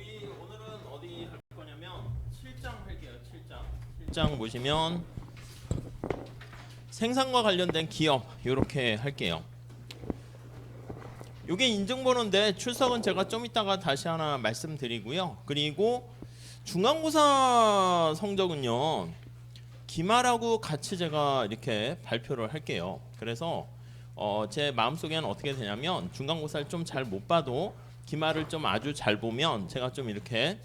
우리 오늘은 어디 할 거냐면 7장 할게요. 7장 보시면 생산과 관련된 기업 이렇게 할게요. 이게 인증번호인데 출석은 제가 좀 이따가 다시 하나 말씀드리고요. 그리고 중간고사 성적은요, 기말하고 같이 제가 이렇게 발표를 할게요. 그래서 제 마음속에는 어떻게 되냐면 중간고사를 좀 잘 못 봐도 기말을 좀 아주 잘 보면 제가 좀 이렇게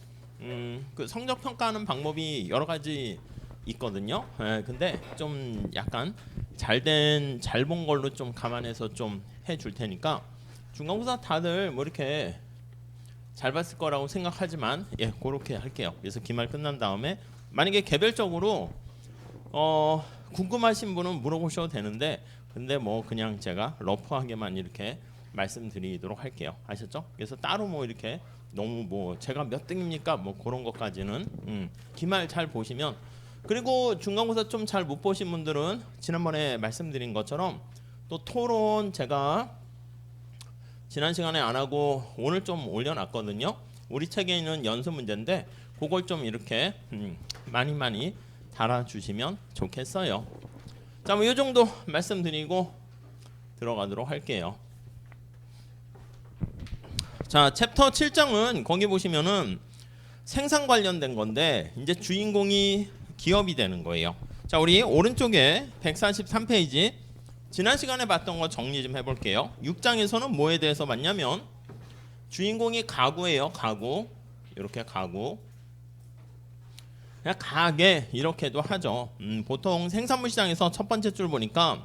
그 성적 평가하는 방법이 여러 가지 있거든요. 근데 좀 약간 잘 본 걸로 좀 감안해서 좀 해줄 테니까 중간고사 다들 뭐 이렇게 잘 봤을 거라고 생각하지만 그렇게 할게요. 그래서 기말 끝난 다음에 만약에 개별적으로 궁금하신 분은 물어보셔도 되는데 근데 뭐 그냥 제가 러프하게만 이렇게 말씀드리도록 할게요. 아셨죠? 그래서 따로 뭐 이렇게 너무 뭐 제가 몇 등입니까? 뭐 그런 것까지는 기말 잘 보시면 그리고 중간고사 좀 잘 못 보신 분들은 지난번에 말씀드린 것처럼 또 토론 제가 지난 시간에 안 하고 오늘 좀 올려놨거든요. 우리 책에 있는 연습 문제인데 그걸 좀 이렇게 많이 달아주시면 좋겠어요. 자, 뭐 이 정도 말씀드리고 들어가도록 할게요. 자, 챕터 7장은 거기 보시면은 생산 관련된 건데 이제 주인공이 기업이 되는 거예요. 자, 우리 오른쪽에 143페이지 지난 시간에 봤던 거 정리 좀 해볼게요. 6장에서는 뭐에 대해서 봤냐면 주인공이 가구예요. 가구. 이렇게 가구. 그냥 가게 이렇게도 하죠. 보통 생산물 시장에서 첫 번째 줄 보니까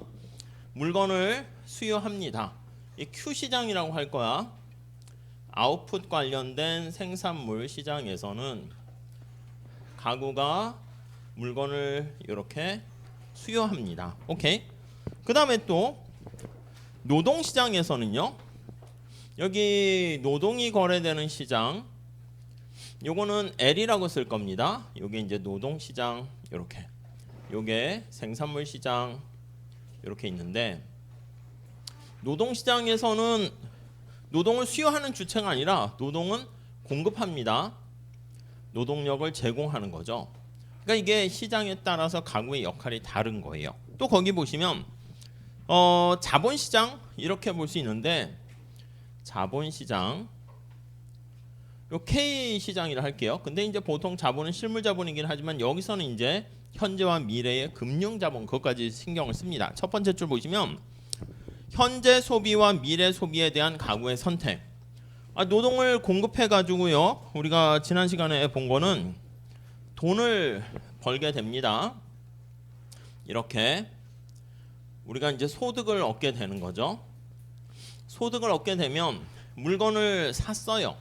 물건을 수요합니다. 이 Q 시장이라고 할 거야. 아웃풋 관련된 생산물 시장에서는 가구가 물건을 이렇게 수요합니다. 오케이. 그 다음에 또 노동시장에서는요, 여기 노동이 거래되는 시장, 요거는 L이라고 쓸 겁니다. 요게 이제 노동시장 이렇게, 요게 생산물 시장 이렇게 있는데 노동시장에서는 노동을 수요하는 주체가 아니라 노동은 공급합니다. 노동력을 제공하는 거죠. 그러니까 이게 시장에 따라서 가구의 역할이 다른 거예요. 또 거기 보시면 자본시장 이렇게 볼 수 있는데 자본시장 요 K 시장이라 할게요. 근데 이제 보통 자본은 실물 자본이긴 하지만 여기서는 이제 현재와 미래의 금융 자본 그것까지 신경을 씁니다. 첫 번째 줄 보시면 현재 소비와 미래 소비에 대한 가구의 선택. 노동을 공급해 가지고요. 우리가 지난 시간에 본 거는 돈을 벌게 됩니다. 이렇게 우리가 이제 소득을 얻게 되는 거죠. 소득을 얻게 되면 물건을 샀어요.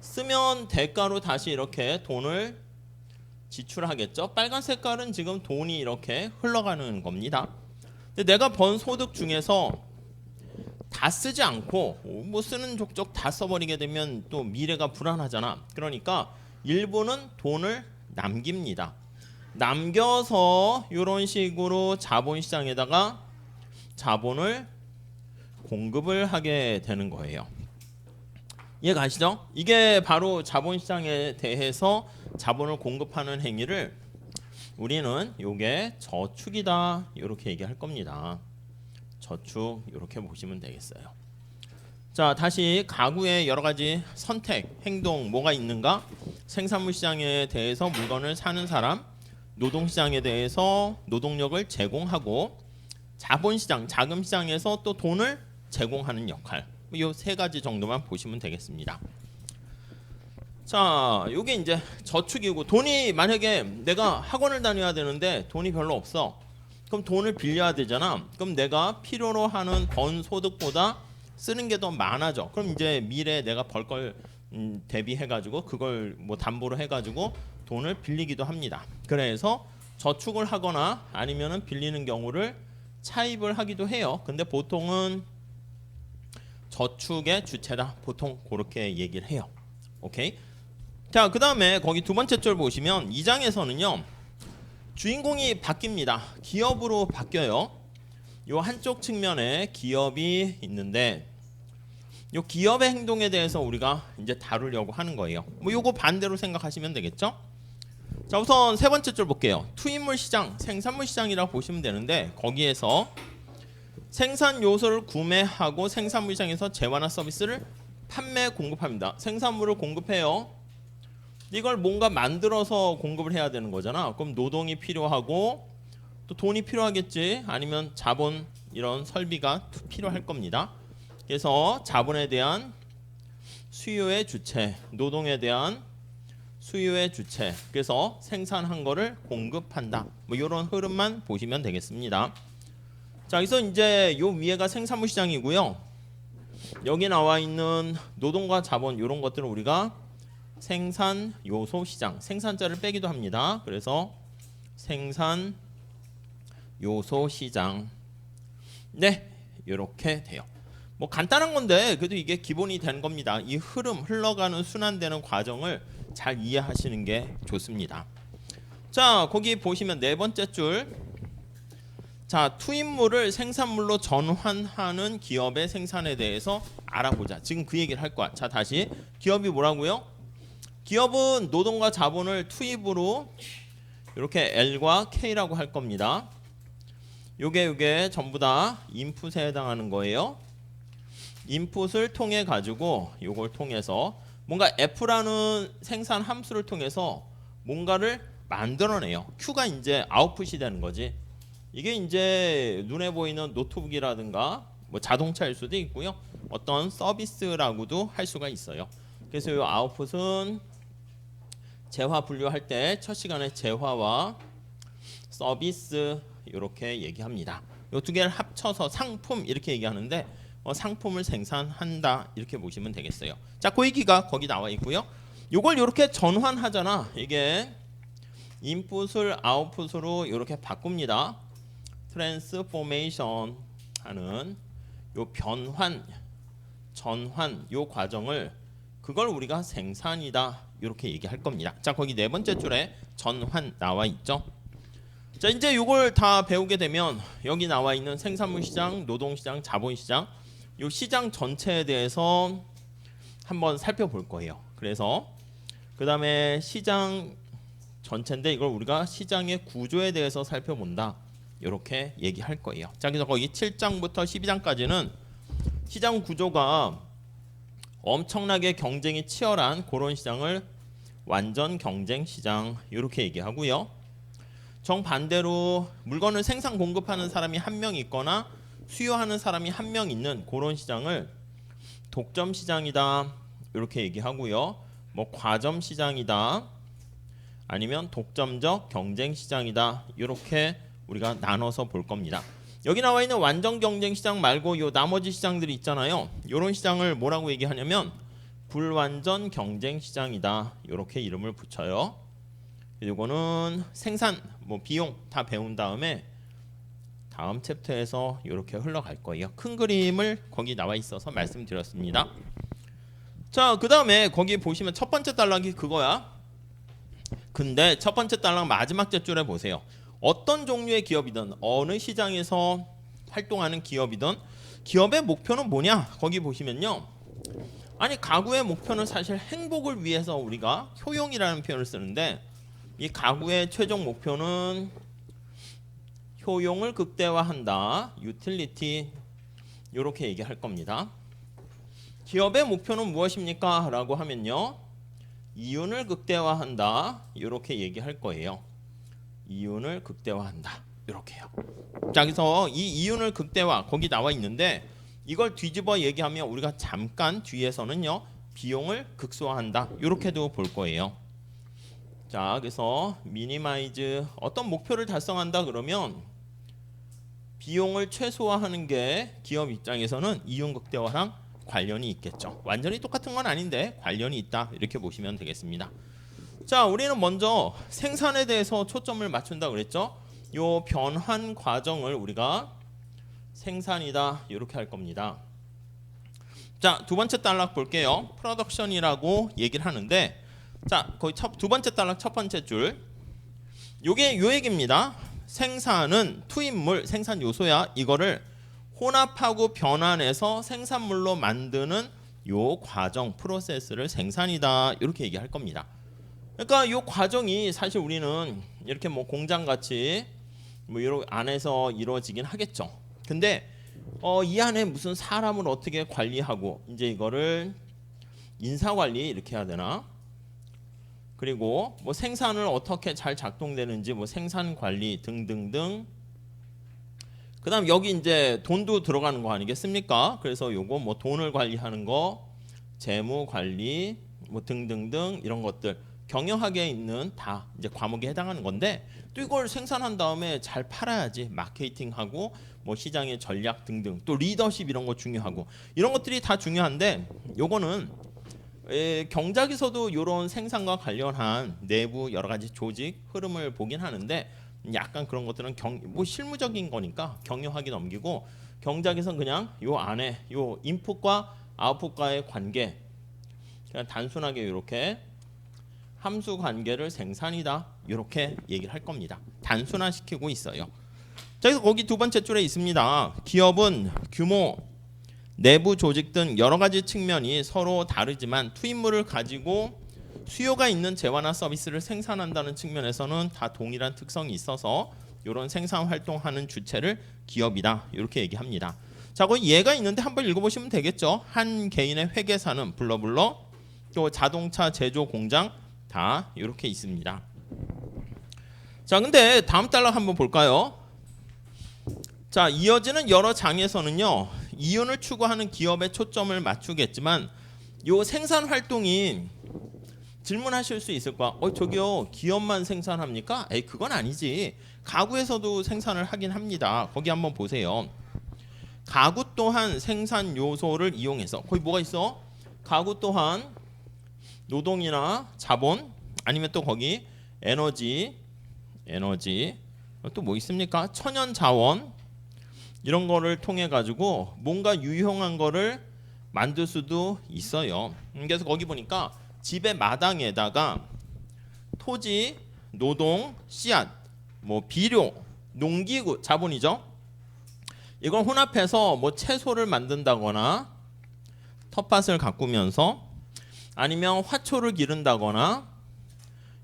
쓰면 대가로 다시 이렇게 돈을 지출하겠죠. 빨간 색깔은 지금 돈이 이렇게 흘러가는 겁니다. 근데 내가 번 소득 중에서 다 쓰지 않고 뭐 쓰는 족족 다 써버리게 되면 또 미래가 불안하잖아. 그러니까 일부는 돈을 남깁니다. 남겨서 이런 식으로 자본시장에다가 자본을 공급을 하게 되는 거예요. 이해 가시죠? 이게 바로 자본시장에 대해서 자본을 공급하는 행위를 우리는 요게 저축이다 이렇게 얘기할 겁니다. 저축 이렇게 보시면 되겠어요. 자, 다시 가구의 여러 가지 선택, 행동 뭐가 있는가? 생산물 시장에 대해서 물건을 사는 사람, 노동 시장에 대해서 노동력을 제공하고 자본시장, 자금 시장에서 또 돈을 제공하는 역할. 이 세 가지 정도만 보시면 되겠습니다. 자, 요게 이제 저축이고 돈이 만약에 내가 학원을 다녀야 되는데 돈이 별로 없어. 그럼 돈을 빌려야 되잖아. 그럼 내가 필요로 하는 번 소득보다 쓰는 게 더 많아져. 그럼 이제 미래에 내가 벌 걸 대비해 가지고 그걸 뭐 담보로 해 가지고 돈을 빌리기도 합니다. 그래서 저축을 하거나 아니면은 빌리는 경우를 차입을 하기도 해요. 근데 보통은 저축의 주체다. 보통 그렇게 얘기를 해요. 오케이. 자, 그 다음에 거기 두 번째 줄 보시면 2장에서는요. 주인공이 바뀝니다. 기업으로 바뀌어요. 요 한쪽 측면에 기업이 있는데 요 기업의 행동에 대해서 우리가 이제 다루려고 하는 거예요. 뭐 요거 반대로 생각하시면 되겠죠? 자, 우선 세 번째 줄 볼게요. 투입물 시장, 생산물 시장이라고 보시면 되는데 거기에서 생산 요소를 구매하고 생산물 시장에서 재화나 서비스를 판매 공급합니다. 생산물을 공급해요. 이걸 뭔가 만들어서 공급을 해야 되는 거잖아. 그럼 노동이 필요하고 또 돈이 필요하겠지. 아니면 자본 이런 설비가 필요할 겁니다. 그래서 자본에 대한 수요의 주체, 노동에 대한 수요의 주체. 그래서 생산한 거를 공급한다. 뭐 이런 흐름만 보시면 되겠습니다. 자, 그래서 이제 요 위에가 생산물 시장이고요. 여기 나와 있는 노동과 자본 이런 것들을 우리가 생산 요소 시장, 생산자를 빼기도 합니다. 그래서 생산 요소 시장. 네, 이렇게 돼요. 뭐 간단한 건데 그래도 이게 기본이 된 겁니다. 이 흐름, 흘러가는 순환되는 과정을 잘 이해하시는 게 좋습니다. 자, 거기 보시면 네 번째 줄. 자, 투입물을 생산물로 전환하는 기업의 생산에 대해서 알아보자. 지금 그 얘기를 할 거야. 자, 다시 기업이 뭐라고요? 기업은 노동과 자본을 투입으로 이렇게 L과 K라고 할 겁니다. 요게 전부 다 인풋에 해당하는 거예요. 인풋을 통해 가지고 요걸 통해서 뭔가 F라는 생산 함수를 통해서 뭔가를 만들어내요. Q가 이제 아웃풋이 되는 거지. 이게 이제 눈에 보이는 노트북이라든가 뭐 자동차일 수도 있고요. 어떤 서비스라고도 할 수가 있어요. 그래서 이 아웃풋은 재화 분류할 때 첫 시간에 재화와 서비스 이렇게 얘기합니다. 이 두 개를 합쳐서 상품 이렇게 얘기하는데 상품을 생산한다 이렇게 보시면 되겠어요. 자, 그 얘기가 거기 나와 있고요. 이걸 이렇게 전환하잖아. 이게 인풋을 아웃풋으로 이렇게 바꿉니다. 트랜스포메이션 하는 요 변환, 전환 요 과정을 그걸 우리가 생산이다 이렇게 얘기할 겁니다. 자, 거기 네 번째 줄에 전환 나와 있죠. 자, 이제 요걸 다 배우게 되면 여기 나와 있는 생산물 시장, 노동 시장, 자본 시장 요 시장 전체에 대해서 한번 살펴볼 거예요. 그래서 그 다음에 시장 전체인데 이걸 우리가 시장의 구조에 대해서 살펴본다. 이렇게 얘기할 거예요. 자, 그래서 거기 7장부터 12장까지는 시장 구조가 엄청나게 경쟁이 치열한 그런 시장을 완전 경쟁 시장 이렇게 얘기하고요. 정반대로 물건을 생산 공급하는 사람이 한 명 있거나 수요하는 사람이 한 명 있는 그런 시장을 독점 시장이다 이렇게 얘기하고요. 뭐 과점 시장이다 아니면 독점적 경쟁 시장이다 이렇게 우리가 나눠서 볼 겁니다. 여기 나와 있는 완전 경쟁 시장 말고 요 나머지 시장들이 있잖아요. 이런 시장을 뭐라고 얘기하냐면 불완전 경쟁 시장이다 이렇게 이름을 붙여요. 이거는 생산, 뭐 비용 다 배운 다음에 다음 챕터에서 이렇게 흘러갈 거예요. 큰 그림을 거기 나와 있어서 말씀드렸습니다. 자, 그 다음에 거기 보시면 첫 번째 단락이 그거야. 근데 첫 번째 단락 마지막 줄에 보세요. 어떤 종류의 기업이든 어느 시장에서 활동하는 기업이든 기업의 목표는 뭐냐? 거기 보시면요. 아니 가구의 목표는 사실 행복을 위해서 우리가 효용이라는 표현을 쓰는데 이 가구의 최종 목표는 효용을 극대화한다. 유틸리티 이렇게 얘기할 겁니다. 기업의 목표는 무엇입니까? 라고 하면요. 이윤을 극대화한다. 이렇게 얘기할 거예요. 이윤을 극대화한다. 이렇게요. 자, 그래서 이 이윤을 극대화 거기 나와 있는데 이걸 뒤집어 얘기하면 우리가 잠깐 뒤에서는요. 비용을 극소화한다. 이렇게도 볼 거예요. 자, 그래서 미니마이즈 어떤 목표를 달성한다 그러면 비용을 최소화하는 게 기업 입장에서는 이윤 극대화랑 관련이 있겠죠. 완전히 똑같은 건 아닌데 관련이 있다. 이렇게 보시면 되겠습니다. 자, 우리는 먼저 생산에 대해서 초점을 맞춘다 그랬죠. 요 변환 과정을 우리가 생산이다 이렇게 할 겁니다. 자, 두 번째 단락 볼게요. 프로덕션이라고 얘기를 하는데 자, 거기 두 번째 단락 첫 번째 줄 요게 요 얘기입니다. 생산은 투입물, 생산 요소야. 이거를 혼합하고 변환해서 생산물로 만드는 요 과정 프로세스를 생산이다 이렇게 얘기할 겁니다. 그러니까 요 과정이 사실 우리는 이렇게 뭐 공장 같이 뭐 이런 안에서 이루어지긴 하겠죠. 근데 이 안에 무슨 사람을 어떻게 관리하고 이제 이거를 인사 관리 이렇게 해야 되나? 그리고 뭐 생산을 어떻게 잘 작동되는지 뭐 생산 관리 등등등. 그다음 여기 이제 돈도 들어가는 거 아니겠습니까? 그래서 요거 뭐 돈을 관리하는 거, 재무 관리 뭐 등등등 이런 것들 경영학에 있는 다 이제 과목에 해당하는 건데 또 이걸 생산한 다음에 잘 팔아야지 마케팅하고 뭐 시장의 전략 등등 또 리더십 이런 거 중요하고 이런 것들이 다 중요한데 요거는 경작에서도 이런 생산과 관련한 내부 여러 가지 조직 흐름을 보긴 하는데 약간 그런 것들은 뭐 실무적인 거니까 경영학이 넘기고 경작에서는 그냥 요 안에 요 인풋과 아웃풋과의 관계 그냥 단순하게 이렇게 함수 관계를 생산이다 이렇게 얘기를 할 겁니다. 단순화시키고 있어요. 자, 그래서 거기 두 번째 줄에 있습니다. 기업은 규모, 내부 조직 등 여러 가지 측면이 서로 다르지만 투입물을 가지고 수요가 있는 재화나 서비스를 생산한다는 측면에서는 다 동일한 특성이 있어서 이런 생산 활동하는 주체를 기업이다 이렇게 얘기합니다. 자, 거기 예가 있는데 한번 읽어보시면 되겠죠. 한 개인의 회계사는 블러블러 또 자동차 제조 공장 다 이렇게 있습니다. 자, 근데 다음 단락 한번 볼까요? 자, 이어지는 여러 장에서는요 이윤을 추구하는 기업에 초점을 맞추겠지만 요 생산 활동이 질문하실 수 있을 거야. 저기요 기업만 생산합니까? 에이 그건 아니지. 가구에서도 생산을 하긴 합니다. 거기 한번 보세요. 가구 또한 생산 요소를 이용해서 거기 뭐가 있어? 가구 또한 노동이나 자본 아니면 또 거기 에너지 또 뭐 있습니까? 천연 자원 이런 거를 통해 가지고 뭔가 유용한 거를 만들 수도 있어요. 그래서 거기 보니까 집의 마당에다가 토지, 노동, 씨앗, 뭐 비료, 농기구, 자본이죠. 이걸 혼합해서 뭐 채소를 만든다거나 텃밭을 가꾸면서 아니면 화초를 기른다거나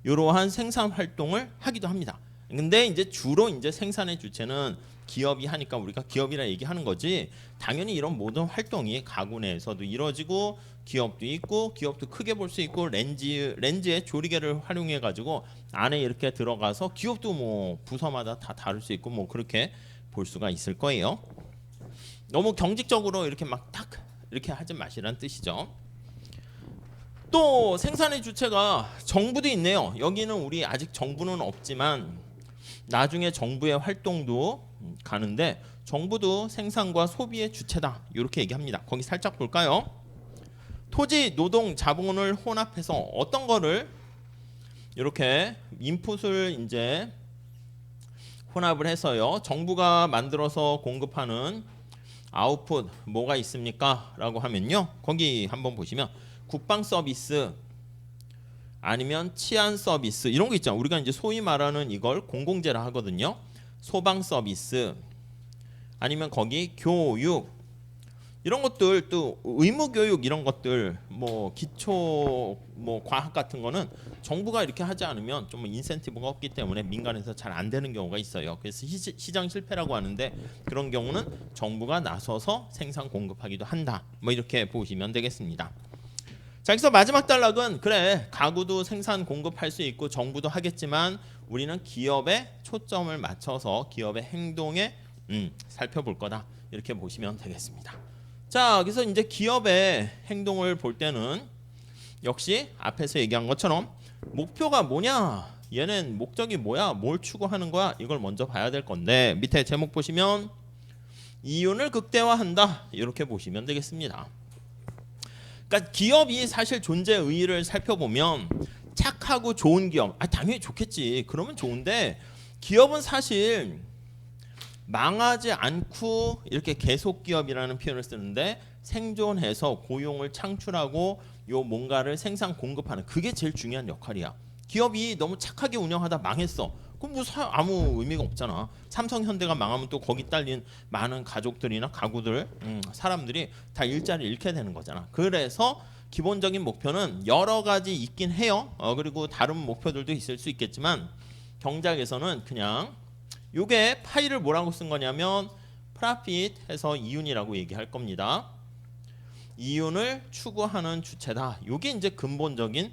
이러한 생산 활동을 하기도 합니다. 근데 이제 주로 이제 생산의 주체는 기업이 하니까 우리가 기업이라 얘기하는 거지. 당연히 이런 모든 활동이 가구 내에서도 이루어지고 기업도 있고 기업도 크게 볼 수 있고 렌즈의 조리개를 활용해 가지고 안에 이렇게 들어가서 기업도 뭐 부서마다 다 다를 수 있고 뭐 그렇게 볼 수가 있을 거예요. 너무 경직적으로 이렇게 막 딱 이렇게 하지 마시라는 뜻이죠. 또 생산의 주체가 정부도 있네요. 여기는 우리 아직 정부는 없지만 나중에 정부의 활동도 가는데 정부도 생산과 소비의 주체다 이렇게 얘기합니다. 거기 살짝 볼까요? 토지, 노동, 자본을 혼합해서 어떤 거를 이렇게 인풋을 이제 혼합을 해서요. 정부가 만들어서 공급하는 아웃풋 뭐가 있습니까? 라고 하면요. 거기 한번 보시면 국방 서비스 아니면 치안 서비스 이런 거 있잖아요. 우리가 이제 소위 말하는 이걸 공공재라 하거든요. 소방 서비스 아니면 거기 교육 이런 것들 또 의무 교육 이런 것들 뭐 기초 뭐 과학 같은 거는 정부가 이렇게 하지 않으면 좀 인센티브가 없기 때문에 민간에서 잘 안 되는 경우가 있어요. 그래서 시장 실패라고 하는데 그런 경우는 정부가 나서서 생산 공급하기도 한다. 뭐 이렇게 보시면 되겠습니다. 자, 그래서 마지막 단락은 그래 가구도 생산 공급할 수 있고 정부도 하겠지만 우리는 기업에 초점을 맞춰서 기업의 행동에 살펴볼 거다 이렇게 보시면 되겠습니다. 자, 그래서 이제 기업의 행동을 볼 때는 역시 앞에서 얘기한 것처럼 목표가 뭐냐 얘는 목적이 뭐야 뭘 추구하는 거야 이걸 먼저 봐야 될 건데 밑에 제목 보시면 이윤을 극대화한다 이렇게 보시면 되겠습니다. 그러니까 기업이 사실 존재의 의의를 살펴보면 착하고 좋은 기업 당연히 좋겠지. 그러면 좋은데 기업은 사실 망하지 않고 이렇게 계속 기업이라는 표현을 쓰는데 생존해서 고용을 창출하고 요 뭔가를 생산 공급하는 그게 제일 중요한 역할이야. 기업이 너무 착하게 운영하다 망했어. 그럼 뭐 아무 의미가 없잖아. 삼성 현대가 망하면 또 거기 딸린 많은 가족들이나 가구들 사람들이 다 일자리를 잃게 되는 거잖아. 그래서 기본적인 목표는 여러 가지 있긴 해요. 그리고 다른 목표들도 있을 수 있겠지만 경제학에서는 그냥 요게 파이를 뭐라고 쓴 거냐면 프로핏 해서 이윤이라고 얘기할 겁니다. 이윤을 추구하는 주체다. 요게 이제 근본적인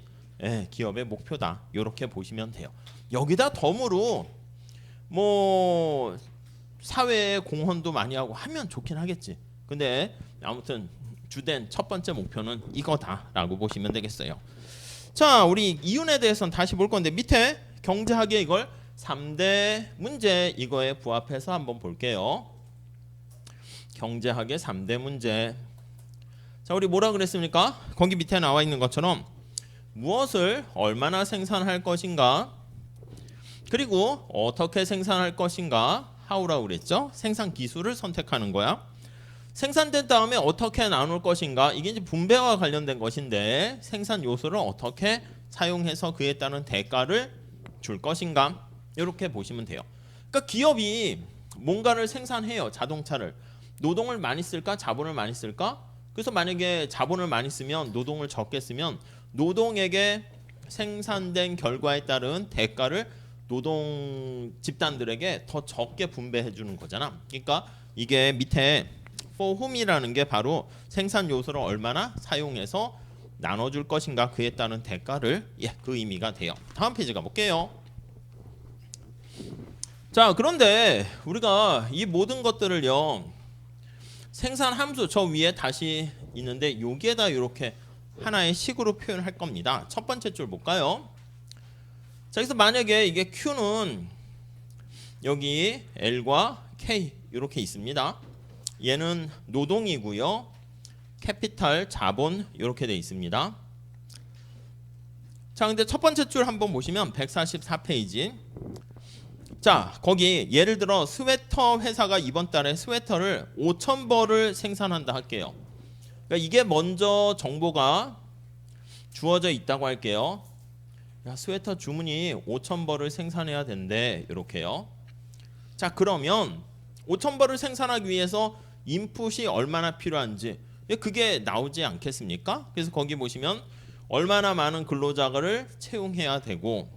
기업의 목표다. 이렇게 보시면 돼요. 여기다 덤으로 뭐 사회에 공헌도 많이 하고 하면 좋긴 하겠지. 근데 아무튼 주된 첫 번째 목표는 이거다라고 보시면 되겠어요. 자, 우리 이윤에 대해서는 다시 볼 건데 밑에 경제학의 이걸 3대 문제 이거에 부합해서 한번 볼게요. 경제학의 3대 문제. 자, 우리 뭐라 그랬습니까? 거기 밑에 나와 있는 것처럼 무엇을 얼마나 생산할 것인가, 그리고 어떻게 생산할 것인가, how라고 그랬죠? 생산 기술을 선택하는 거야. 생산된 다음에 어떻게 나눌 것인가, 이게 이제 분배와 관련된 것인데 생산 요소를 어떻게 사용해서 그에 따른 대가를 줄 것인가, 이렇게 보시면 돼요. 그러니까 기업이 뭔가를 생산해요. 자동차를. 노동을 많이 쓸까, 자본을 많이 쓸까? 그래서 만약에 자본을 많이 쓰면 노동을 적게 쓰면 노동에게 생산된 결과에 따른 대가를 노동 집단들에게 더 적게 분배해 주는 거잖아. 그러니까 이게 밑에 for whom이라는 게 바로 생산 요소를 얼마나 사용해서 나눠줄 것인가, 그에 따른 대가를 그 의미가 돼요. 다음 페이지 가볼게요. 자, 그런데 우리가 이 모든 것들을요, 생산 함수 저 위에 다시 있는데 여기에다 이렇게 하나의 식으로 표현할 겁니다. 첫 번째 줄 볼까요? 자, 그래서 만약에 이게 Q는 여기 L과 K 이렇게 있습니다. 얘는 노동이고요. 캐피탈, 자본 이렇게 돼 있습니다. 자, 근데 첫 번째 줄 한번 보시면 144페이지. 자, 거기 예를 들어 스웨터 회사가 이번 달에 스웨터를 5,000벌을 생산한다 할게요. 그러니까 이게 먼저 정보가 주어져 있다고 할게요. 야, 스웨터 주문이 5,000벌을 생산해야 된대. 이렇게요. 자, 그러면 5,000벌을 생산하기 위해서 인풋이 얼마나 필요한지 그게 나오지 않겠습니까? 그래서 거기 보시면 얼마나 많은 근로자를 채용해야 되고,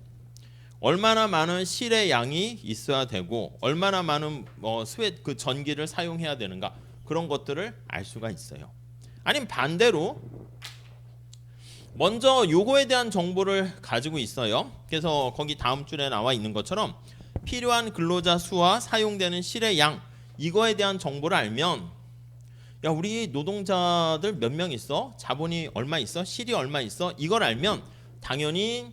얼마나 많은 실의 양이 있어야 되고, 얼마나 많은 그 전기를 사용해야 되는가, 그런 것들을 알 수가 있어요. 아니면 반대로 먼저 요거에 대한 정보를 가지고 있어요. 그래서 거기 다음 줄에 나와 있는 것처럼 필요한 근로자 수와 사용되는 실의 양, 이거에 대한 정보를 알면 야, 우리 노동자들 몇 명 있어? 자본이 얼마 있어? 실이 얼마 있어? 이걸 알면 당연히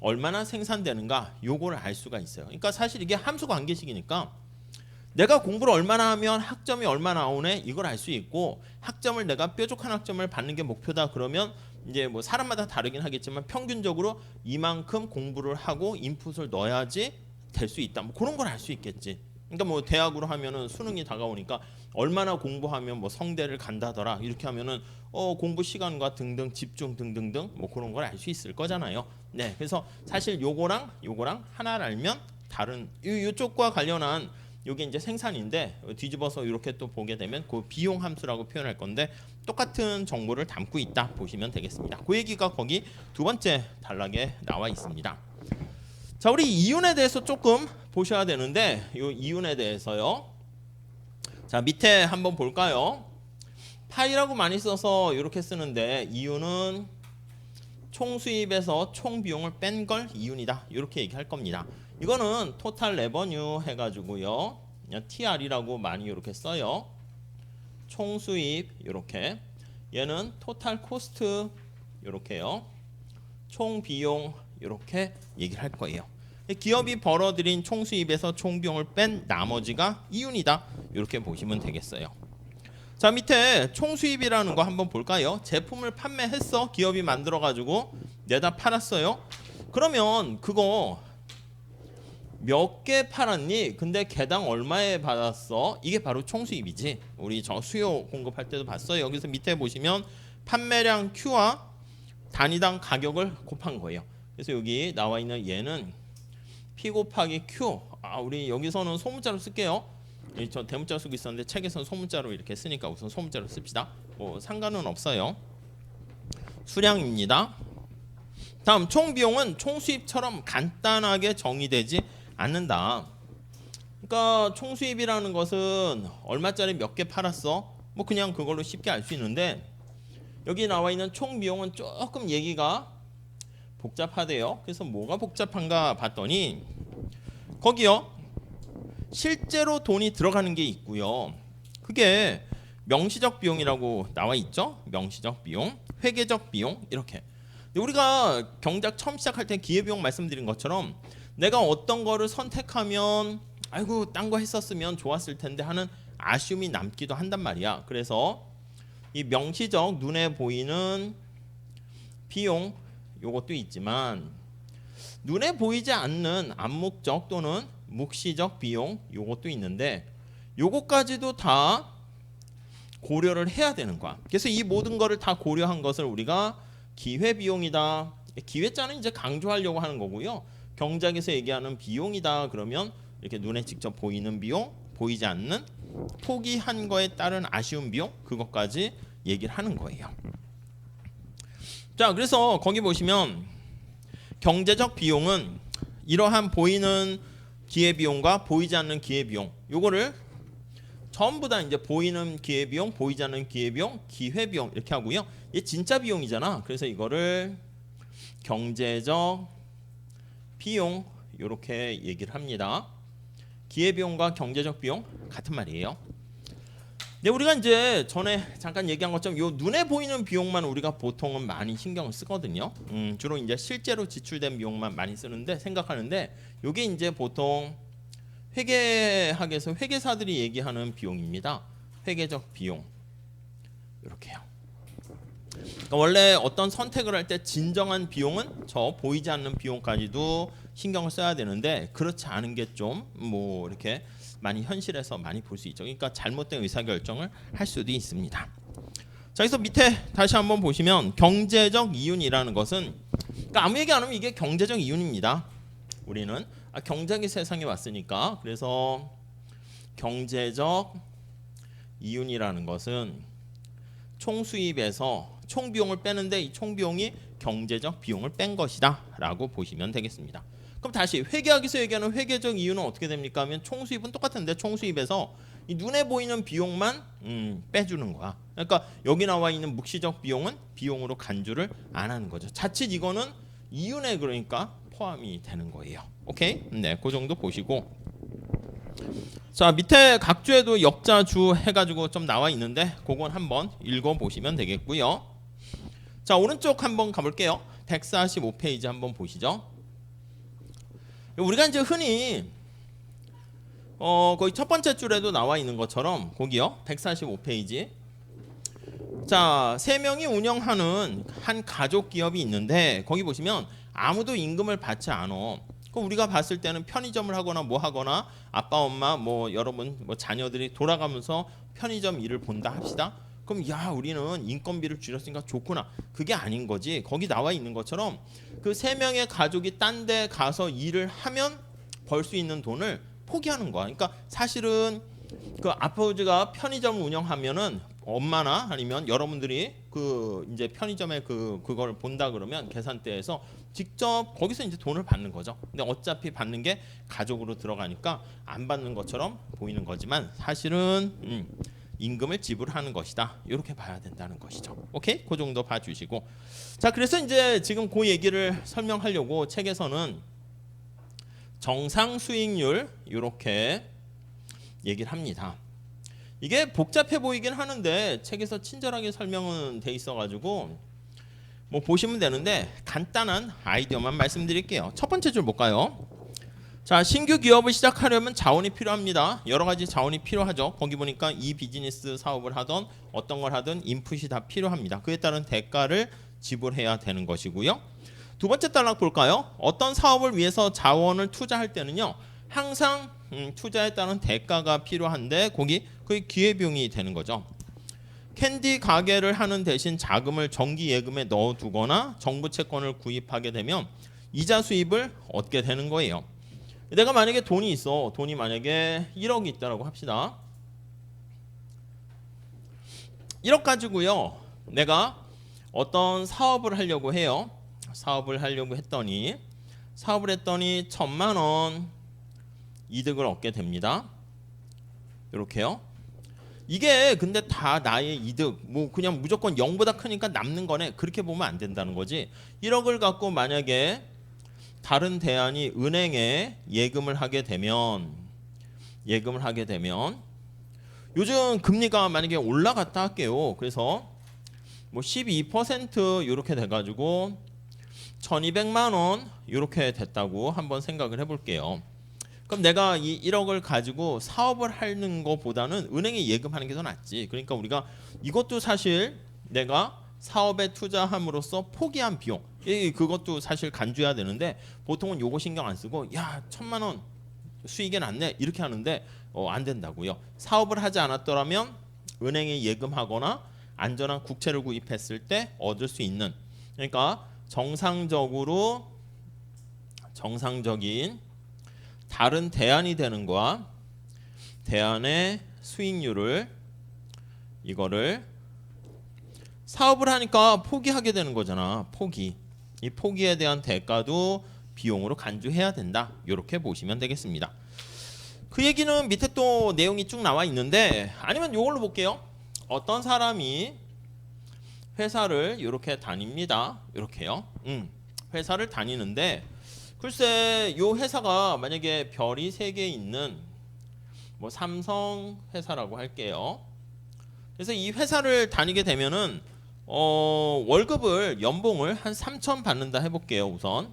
얼마나 생산되는가, 요거를 알 수가 있어요. 그러니까 사실 이게 함수 관계식이니까 내가 공부를 얼마나 하면 학점이 얼마나 나오네, 이걸 알 수 있고, 학점을 내가 뾰족한 학점을 받는 게 목표다 그러면 이제 뭐 사람마다 다르긴 하겠지만 평균적으로 이만큼 공부를 하고 인풋을 넣어야지 될 수 있다, 뭐 그런 걸 알 수 있겠지. 그러니까 뭐 대학으로 하면은 수능이 다가오니까 얼마나 공부하면 뭐 성대를 간다더라, 이렇게 하면은 공부 시간과 등등 집중 등등등 뭐 그런 걸 알 수 있을 거잖아요. 네, 그래서 사실 요거랑 하나를 알면 다른 이쪽과 관련한 요게 이제 생산인데 뒤집어서 이렇게 또 보게 되면 그 비용 함수라고 표현할 건데 똑같은 정보를 담고 있다 보시면 되겠습니다. 그 얘기가 거기 두 번째 단락에 나와 있습니다. 자, 우리 이윤에 대해서 조금 보셔야 되는데 이 이윤에 대해서요. 자, 밑에 한번 볼까요? 파이라고 많이 써서 이렇게 쓰는데 이윤은 총 수입에서 총 비용을 뺀 걸 이윤이다, 이렇게 얘기할 겁니다. 이거는 토탈 레버뉴 해가지고요, TR이라고 많이 이렇게 써요. 총 수입 이렇게, 얘는 토탈 코스트 이렇게요, 총 비용 이렇게 얘기를 할 거예요. 기업이 벌어들인 총 수입에서 총 비용을 뺀 나머지가 이윤이다, 이렇게 보시면 되겠어요. 자, 밑에 총 수입이라는 거 한번 볼까요? 제품을 판매했어. 기업이 만들어 가지고 내다 팔았어요. 그러면 그거 몇 개 팔았니? 근데 개당 얼마에 받았어? 이게 바로 총 수입이지. 우리 저 수요 공급할 때도 봤어요. 여기서 밑에 보시면 판매량 Q와 단위당 가격을 곱한 거예요. 그래서 여기 나와 있는 얘는 P 곱하기 Q. 우리 여기서는 소문자로 쓸게요. 저 대문자 쓰고 있었는데 책에서는 소문자로 이렇게 쓰니까 우선 소문자로 씁시다. 뭐 상관은 없어요. 수량입니다. 다음 총 비용은 총 수입처럼 간단하게 정의되지 않는다. 그러니까 총 수입이라는 것은 얼마짜리 몇 개 팔았어? 뭐 그냥 그걸로 쉽게 알 수 있는데 여기 나와 있는 총 비용은 조금 얘기가 복잡하대요. 그래서 뭐가 복잡한가 봤더니 거기요. 실제로 돈이 들어가는 게 있고요. 그게 명시적 비용이라고 나와 있죠. 명시적 비용, 회계적 비용 이렇게. 우리가 경작 처음 시작할 때 기회비용 말씀드린 것처럼 내가 어떤 거를 선택하면 아이고 딴 거 했었으면 좋았을 텐데 하는 아쉬움이 남기도 한단 말이야. 그래서 이 명시적 눈에 보이는 비용 요것도 있지만 눈에 보이지 않는 암묵적 또는 묵시적 비용 요것도 있는데 요것까지도 다 고려를 해야 되는 거야. 그래서 이 모든 거를 다 고려한 것을 우리가 기회비용이다. 기회자는 이제 강조하려고 하는 거고요. 경작에서 얘기하는 비용이다. 그러면 이렇게 눈에 직접 보이는 비용, 보이지 않는 포기한 거에 따른 아쉬운 비용 그것까지 얘기를 하는 거예요. 자, 그래서 거기 보시면 경제적 비용은 이러한 보이는 기회비용과 보이지 않는 기회비용 요거를 전부 다 이제 보이는 기회비용, 보이지 않는 기회비용, 기회비용 이렇게 하고요. 이게 진짜 비용이잖아. 그래서 이거를 경제적 비용 이렇게 얘기를 합니다. 기회비용과 경제적 비용 같은 말이에요. 근데 우리가 이제 전에 잠깐 얘기한 것처럼 요 눈에 보이는 비용만 우리가 보통은 많이 신경을 쓰거든요. 주로 이제 실제로 지출된 비용만 많이 쓰는데 생각하는데 요게 이제 보통 회계학에서 회계사들이 얘기하는 비용입니다. 회계적 비용 이렇게요. 그러니까 원래 어떤 선택을 할 때 진정한 비용은 저 보이지 않는 비용까지도 신경을 써야 되는데 그렇지 않은 게 좀 뭐 이렇게 많이 현실에서 많이 볼 수 있죠. 그러니까 잘못된 의사결정을 할 수도 있습니다. 자, 그래서 밑에 다시 한번 보시면 경제적 이윤이라는 것은 그러니까 아무 얘기 안 하면 이게 경제적 이윤입니다. 우리는 경제의 세상에 왔으니까. 그래서 경제적 이윤이라는 것은 총 수입에서 총 비용을 빼는데 이 총 비용이 경제적 비용을 뺀 것이다 라고 보시면 되겠습니다. 그럼 다시 회계학에서 얘기하는 회계적 이윤은 어떻게 됩니까 하면 총 수입은 똑같은데 총 수입에서 이 눈에 보이는 비용만 빼주는 거야. 그러니까 여기 나와 있는 묵시적 비용은 비용으로 간주를 안 하는 거죠. 자칫 이거는 이윤에 그러니까 포함이 되는 거예요. 오케이? 네, 그 정도 보시고 자, 밑에 각주에도 역자주 해가지고 좀 나와 있는데 그건 한번 읽어보시면 되겠고요. 자, 오른쪽 한번 가볼게요. 145페이지 한번 보시죠. 우리가 이제 흔히 거의 첫 번째 줄에도 나와 있는 것처럼 거기요. 145페이지. 자, 3명이 운영하는 한 가족 기업이 있는데 거기 보시면 아무도 임금을 받지 않아. 그럼 우리가 봤을 때는 편의점을 하거나 뭐 하거나 아빠 엄마 뭐 여러분 뭐 자녀들이 돌아가면서 편의점 일을 본다 합시다. 그럼 야 우리는 인건비를 줄였으니까 좋구나. 그게 아닌 거지. 거기 나와 있는 것처럼 그 3명의 가족이 딴 데 가서 일을 하면 벌 수 있는 돈을 포기하는 거야. 그러니까 사실은 그 아버지가 편의점을 운영하면은 엄마나 아니면 여러분들이 그 이제 편의점에 그걸 본다 그러면 계산대에서 직접 거기서 이제 돈을 받는 거죠. 근데 어차피 받는 게 가족으로 들어가니까 안 받는 것처럼 보이는 거지만 사실은 임금을 지불하는 것이다. 이렇게 봐야 된다는 것이죠. 오케이? 그 정도 봐주시고 자, 그래서 이제 지금 그 얘기를 설명하려고 책에서는 정상 수익률 이렇게 얘기를 합니다. 이게 복잡해 보이긴 하는데 책에서 친절하게 설명은 돼 있어가지고 뭐 보시면 되는데 간단한 아이디어만 말씀드릴게요. 첫 번째 줄 볼까요? 자, 신규 기업을 시작하려면 자원이 필요합니다. 여러 가지 자원이 필요하죠. 거기 보니까 이 비즈니스 사업을 하던 어떤 걸 하든 인풋이 다 필요합니다. 그에 따른 대가를 지불해야 되는 것이고요. 두 번째 단락 볼까요? 어떤 사업을 위해서 자원을 투자할 때는요. 항상 투자에 따른 대가가 필요한데 거기 그게 기회비용이 되는 거죠. 캔디 가게를 하는 대신 자금을 정기 예금에 넣어두거나 정부 채권을 구입하게 되면 이자 수입을 얻게 되는 거예요. 내가 만약에 돈이 있어. 돈이 만약에 1억이 있다라고 합시다. 1억 가지고요. 내가 어떤 사업을 하려고 해요. 사업을 하려고 했더니 1,000만 원 이득을 얻게 됩니다. 이렇게요. 이게 근데 다 나의 이득, 뭐 그냥 무조건 0보다 크니까 남는 거네. 그렇게 보면 안 된다는 거지. 1억을 갖고 만약에 다른 대안이 은행에 예금을 하게 되면 요즘 금리가 만약에 올라갔다 할게요. 그래서 뭐 12% 이렇게 돼가지고 1,200만 원 이렇게 됐다고 한번 생각을 해볼게요. 그럼 내가 이 1억을 가지고 사업을 하는 것보다는 은행에 예금하는 게 더 낫지. 그러니까 우리가 이것도 사실 내가 사업에 투자함으로써 포기한 비용, 그것도 사실 간주해야 되는데 보통은 요거 신경 안 쓰고 야 1,000만 원 수익이 났네 이렇게 하는데 안 된다고요. 사업을 하지 않았더라면 은행에 예금하거나 안전한 국채를 구입했을 때 얻을 수 있는, 그러니까 정상적인 다른 대안이 되는 거와 대안의 수익률을 이거를 사업을 하니까 포기하게 되는 거잖아. 이 포기에 대한 대가도 비용으로 간주해야 된다. 이렇게 보시면 되겠습니다. 그 얘기는 밑에 또 내용이 쭉 나와 있는데, 아니면 이걸로 볼게요. 어떤 사람이 회사를 이렇게 다닙니다. 이렇게요. 회사를 다니는데 글쎄 요 회사가 만약에 별이 3개 있는 뭐 삼성 회사라고 할게요. 그래서 이 회사를 다니게 되면은 연봉을 한 3천 받는다 해볼게요. 우선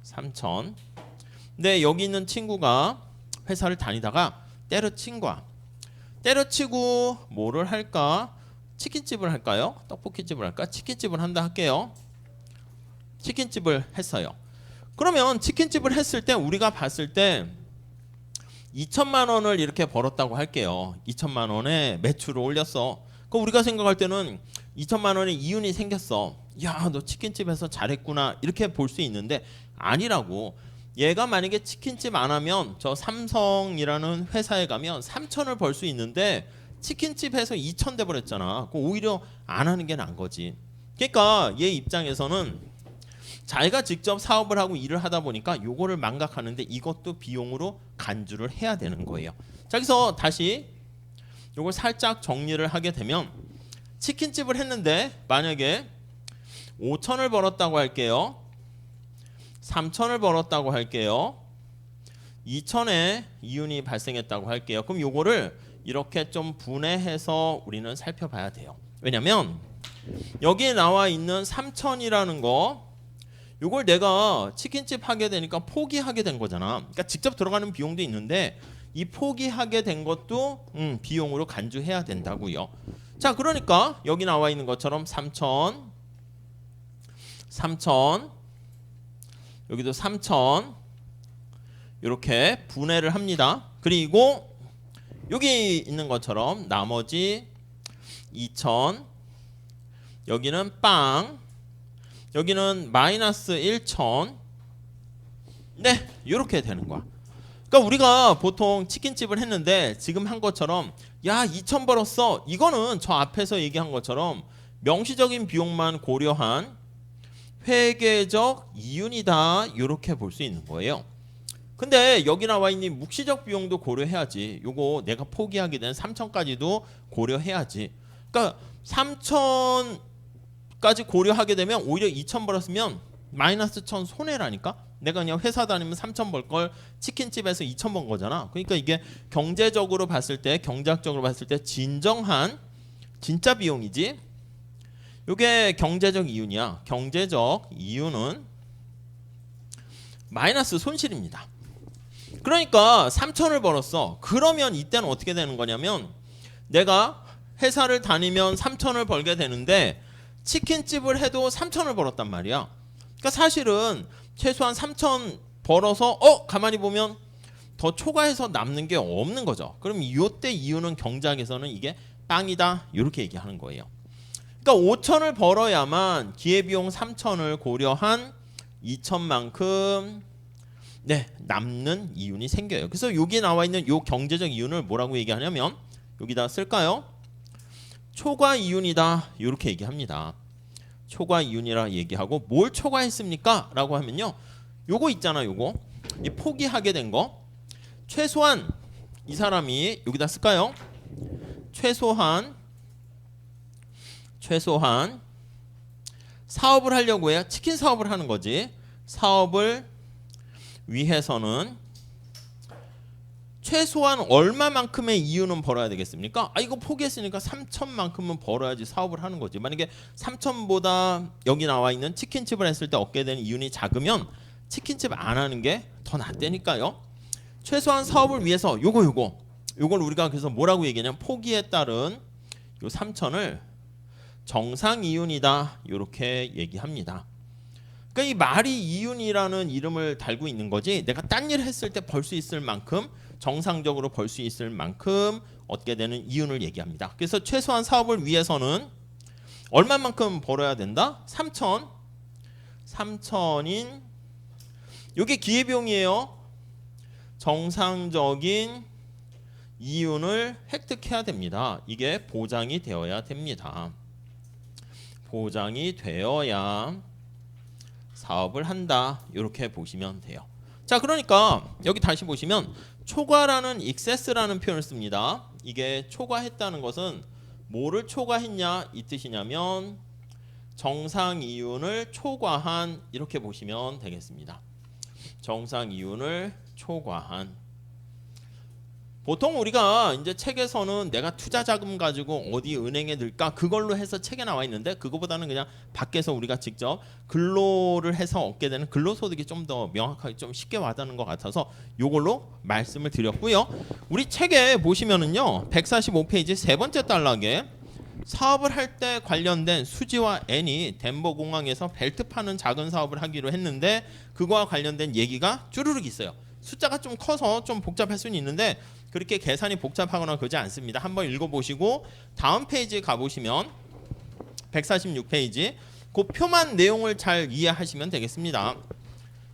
3천. 근데 여기 있는 친구가 회사를 다니다가 때려친 거야. 때려치고 뭐를 할까? 치킨집을 할까요? 떡볶이집을 할까? 치킨집을 한다 할게요. 치킨집을 했어요. 그러면 치킨집을 했을 때 우리가 봤을 때 2천만 원을 이렇게 벌었다고 할게요. 2천만 원에 매출을 올렸어. 그 우리가 생각할 때는 2천만 원의 이윤이 생겼어. 야, 너 치킨집에서 잘했구나. 이렇게 볼 수 있는데 아니라고. 얘가 만약에 치킨집 안 하면 저 삼성이라는 회사에 가면 3천을 벌 수 있는데 치킨집에서 2천 돼 버렸잖아. 오히려 안 하는 게 나은 거지. 그러니까 얘 입장에서는 자기가 직접 사업을 하고 일을 하다 보니까 요거를 망각하는데 이것도 비용으로 간주를 해야 되는 거예요. 자, 여기서 다시 요걸 살짝 정리를 하게 되면 치킨집을 했는데 만약에 5천을 벌었다고 할게요. 3천을 벌었다고 할게요. 2천에 이윤이 발생했다고 할게요. 그럼 요거를 이렇게 좀 분해해서 우리는 살펴봐야 돼요. 왜냐면 여기에 나와 있는 3천이라는 거, 요걸 내가 치킨집 하게 되니까 포기하게 된 거잖아. 그러니까 직접 들어가는 비용도 있는데 이 포기하게 된 것도 비용으로 간주해야 된다고요. 자, 그러니까 여기 나와 있는 것처럼 3천, 여기도 3천 이렇게 분해를 합니다. 그리고 여기 있는 것처럼 나머지 2천, 여기는 빵, 여기는 마이너스 1천. 네, 이렇게 되는 거야. 그러니까 우리가 보통 치킨집을 했는데 지금 한 것처럼 야 2천 벌었어. 이거는 저 앞에서 얘기한 것처럼 명시적인 비용만 고려한 회계적 이윤이다. 이렇게 볼 수 있는 거예요. 근데 여기 나와 있는 묵시적 비용도 고려해야지. 요거 내가 포기하게 된 3천까지도 고려해야지. 그러니까 3천까지 고려하게 되면 오히려 2천 벌었으면 마이너스 1천 손해라니까. 내가 그냥 회사 다니면 3천 벌 걸 치킨집에서 2천 번 거잖아. 그러니까 이게 경제적으로 봤을 때, 경제학적으로 봤을 때 진정한 진짜 비용이지. 이게 경제적 이윤이야. 경제적 이윤은 마이너스 손실입니다. 그러니까 3천을 벌었어. 그러면 이때는 어떻게 되는 거냐면 내가 회사를 다니면 3천을 벌게 되는데 치킨집을 해도 3천을 벌었단 말이야. 그러니까 사실은 최소한 3천 벌어서 가만히 보면 더 초과해서 남는 게 없는 거죠. 그럼 이때 이유는 경제학에서는 이게 빵이다 이렇게 얘기하는 거예요. 그러니까 5천을 벌어야만 기회비용 3천을 고려한 2천만큼 네, 남는 이윤이 생겨요. 그래서 여기 나와 있는 요 경제적 이윤을 뭐라고 얘기하냐면 여기다 쓸까요? 초과 이윤이다 이렇게 얘기합니다. 초과 이윤이라 얘기하고 뭘 초과했습니까? 라고 하면요, 요거 있잖아, 요거 이 포기하게 된 거, 최소한 이 사람이 여기다 쓸까요? 최소한 사업을 하려고 해야 치킨 사업을 하는 거지. 사업을 위해서는 최소한 얼마만큼의 이윤은 벌어야 되겠습니까? 이거 포기했으니까 3천만큼은 벌어야지 사업을 하는 거지. 만약에 3천보다 여기 나와 있는 치킨집을 했을 때 얻게 되는 이윤이 작으면 치킨집 안 하는 게 더 낫다니까요. 최소한 사업을 위해서 요걸 우리가 그래서 뭐라고 얘기하냐면 포기에 따른 요 3천을 정상 이윤이다 이렇게 얘기합니다. 그러니까 이 말이 이윤이라는 이름을 달고 있는 거지, 내가 딴 일 했을 때 벌 수 있을 만큼, 정상적으로 벌 수 있을 만큼 얻게 되는 이윤을 얘기합니다. 그래서 최소한 사업을 위해서는 얼마만큼 벌어야 된다? 3천인 이게 기회비용이에요. 정상적인 이윤을 획득해야 됩니다. 이게 보장이 되어야 됩니다. 보장이 되어야 사업을 한다 이렇게 보시면 돼요. 자, 그러니까 여기 다시 보시면 초과라는 excess라는 표현을 씁니다. 이게 초과했다는 것은 뭐를 초과했냐 이 뜻이냐면 정상 이윤을 초과한 이렇게 보시면 되겠습니다. 정상 이윤을 초과한. 보통 우리가 이제 책에서는 내가 투자 자금 가지고 어디 은행에 넣을까 그걸로 해서 책에 나와 있는데, 그거보다는 그냥 밖에서 우리가 직접 근로를 해서 얻게 되는 근로소득이 좀 더 명확하게 좀 쉽게 와닿는 것 같아서 요걸로 말씀을 드렸고요. 우리 책에 보시면은요 145페이지 세 번째 단락에 사업을 할 때 관련된 수지와 N이 덴버 공항에서 벨트 파는 작은 사업을 하기로 했는데 그거와 관련된 얘기가 쭈루룩 있어요. 숫자가 좀 커서 좀 복잡할 수는 있는데 그렇게 계산이 복잡하거나 그러지 않습니다. 한번 읽어보시고 다음 페이지에 가보시면 146페이지 그 표만 내용을 잘 이해하시면 되겠습니다.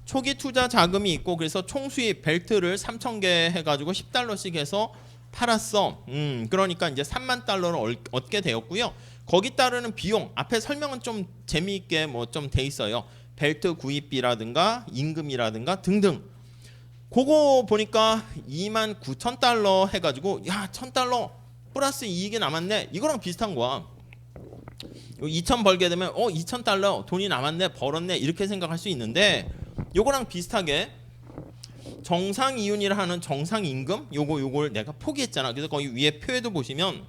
초기 투자 자금이 있고 그래서 총수입 벨트를 3,000개 해가지고 $10씩 해서 팔았어. 그러니까 이제 3만 달러를 얻게 되었고요. 거기 따르는 비용 앞에 설명은 좀 재미있게 뭐 좀 돼 있어요. 벨트 구입비라든가 임금이라든가 등등. 그거 보니까 29,000달러 해가지고 야 1,000달러 플러스 이익이 남았네. 이거랑 비슷한 거야. 2,000 벌게 되면 2,000달러 돈이 남았네, 벌었네 이렇게 생각할 수 있는데 요거랑 비슷하게 정상 이윤이라 하는 정상 임금 요걸 내가 포기했잖아. 그래서 거기 위에 표에도 보시면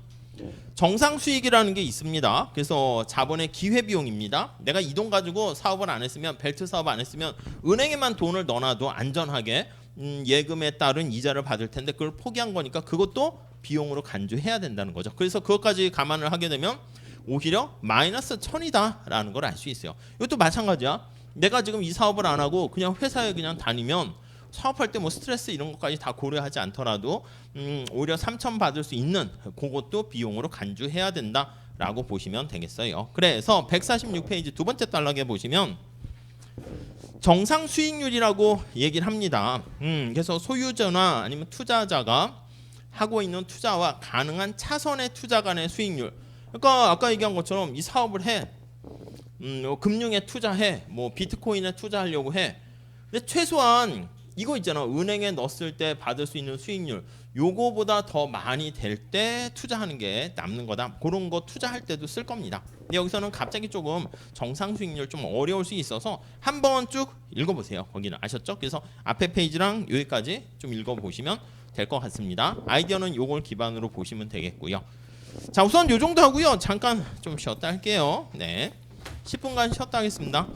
정상 수익이라는 게 있습니다. 그래서 자본의 기회 비용입니다. 내가 이 돈 가지고 사업을 안 했으면, 벨트 사업 안 했으면 은행에만 돈을 넣어놔도 안전하게 예금에 따른 이자를 받을 텐데 그걸 포기한 거니까 그것도 비용으로 간주해야 된다는 거죠. 그래서 그것까지 감안을 하게 되면 오히려 마이너스 1,000이다라는 걸 알 수 있어요. 이것도 마찬가지야. 내가 지금 이 사업을 안 하고 그냥 회사에 그냥 다니면 사업할 때 뭐 스트레스 이런 것까지 다 고려하지 않더라도 오히려 3,000 받을 수 있는 그것도 비용으로 간주해야 된다라고 보시면 되겠어요. 그래서 146페이지 두 번째 단락에 보시면 정상 수익률이라고 얘기를 합니다. 그래서 소유자나 아니면 투자자가 하고 있는 투자와 가능한 차선의 투자 간의 수익률. 그러니까 아까 얘기한 것처럼 이 사업을 해, 금융에 투자해, 뭐 비트코인에 투자하려고 해. 근데 최소한 이거 있잖아. 은행에 넣었을 때 받을 수 있는 수익률 요거보다 더 많이 될 때 투자하는 게 남는 거다. 그런 거 투자할 때도 쓸 겁니다. 근데 여기서는 갑자기 조금 정상 수익률 좀 어려울 수 있어서 한번 쭉 읽어보세요. 거기는 아셨죠? 그래서 앞에 페이지랑 여기까지 좀 읽어보시면 될 것 같습니다. 아이디어는 요걸 기반으로 보시면 되겠고요. 자, 우선 요 정도 하고요. 잠깐 좀 쉬었다 할게요. 네, 10분간 쉬었다 하겠습니다.